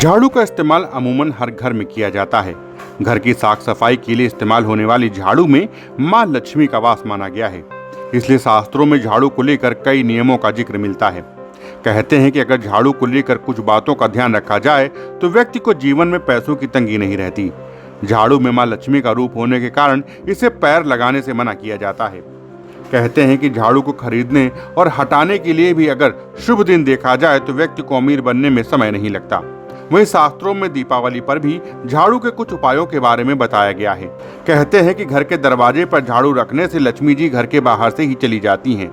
झाड़ू का इस्तेमाल अमूमन हर घर में किया जाता है। घर की साफ सफाई के लिए इस्तेमाल होने वाली झाड़ू में मां लक्ष्मी का वास माना गया है। इसलिए शास्त्रों में झाड़ू को लेकर कई नियमों का जिक्र मिलता है। कहते हैं कि अगर झाड़ू को लेकर कुछ बातों का ध्यान रखा जाए तो व्यक्ति को जीवन में पैसों की तंगी नहीं रहती। झाड़ू में मां लक्ष्मी का रूप होने के कारण इसे पैर लगाने से मना किया जाता है। कहते हैं कि झाड़ू को खरीदने और हटाने के लिए भी अगर शुभ दिन देखा जाए तो व्यक्ति को अमीर बनने में समय नहीं लगता। वहीं शास्त्रों में दीपावली पर भी झाड़ू के कुछ उपायों के बारे में बताया गया है। कहते हैं कि घर के दरवाजे पर झाड़ू रखने से लक्ष्मी जी घर के बाहर से ही चली जाती हैं।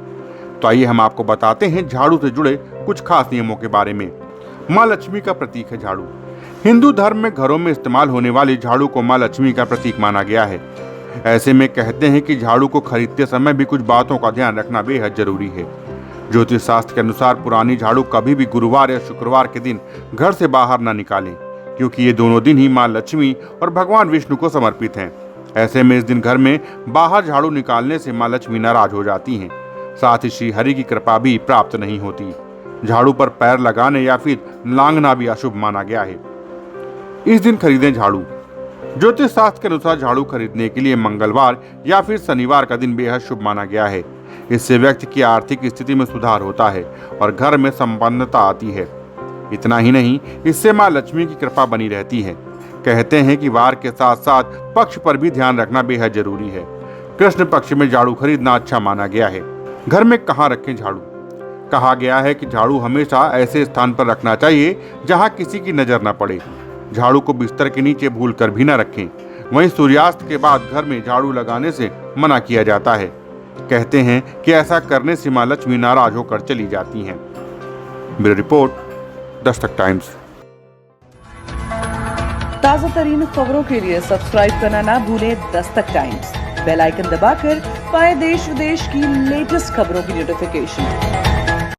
तो आइए हम आपको बताते हैं झाड़ू से जुड़े कुछ खास नियमों के बारे में। माँ लक्ष्मी का प्रतीक है झाड़ू। हिंदू धर्म में घरों में इस्तेमाल होने वाली झाड़ू को माँ लक्ष्मी का प्रतीक माना गया है। ऐसे में कहते हैं कि झाड़ू को खरीदते समय भी कुछ बातों का ध्यान रखना बेहद जरूरी है। ज्योतिष शास्त्र के अनुसार पुरानी झाड़ू कभी भी गुरुवार या शुक्रवार के दिन घर से बाहर न निकालें, क्योंकि ये दोनों दिन ही माँ लक्ष्मी और भगवान विष्णु को समर्पित हैं। ऐसे में इस दिन घर में बाहर झाड़ू निकालने से माँ लक्ष्मी नाराज हो जाती हैं। साथ ही श्री हरि की कृपा भी प्राप्त नहीं होती। झाड़ू पर पैर लगाने या फिर लांघना भी अशुभ माना गया है। इस दिन खरीदें झाड़ू। ज्योतिष शास्त्र के अनुसार झाड़ू खरीदने के लिए मंगलवार या फिर शनिवार का दिन बेहद शुभ माना गया है। इससे व्यक्ति की आर्थिक स्थिति में सुधार होता है और घर में संपन्नता आती है। इतना ही नहीं, इससे मां लक्ष्मी की कृपा बनी रहती है। कहते हैं कि वार के साथ साथ पक्ष पर भी ध्यान रखना बेहद जरूरी है। कृष्ण पक्ष में झाड़ू खरीदना अच्छा माना गया है। घर में कहाँ रखें झाड़ू? कहा गया है कि झाड़ू हमेशा ऐसे स्थान पर रखना चाहिए जहाँ किसी की नजर न पड़े। झाड़ू को बिस्तर के नीचे भूल कर भी न रखें। वहीं सूर्यास्त के बाद घर में झाड़ू लगाने से मना किया जाता है। कहते हैं कि ऐसा करने से मां लक्ष्मी नाराज होकर चली जाती हैं। Bureau report, Dastak times. ताजा तरीन खबरों के लिए सब्सक्राइब करना ना भूलें दस्तक टाइम्स। बेल आइकन दबाकर पाएं देश विदेश की लेटेस्ट खबरों की नोटिफिकेशन।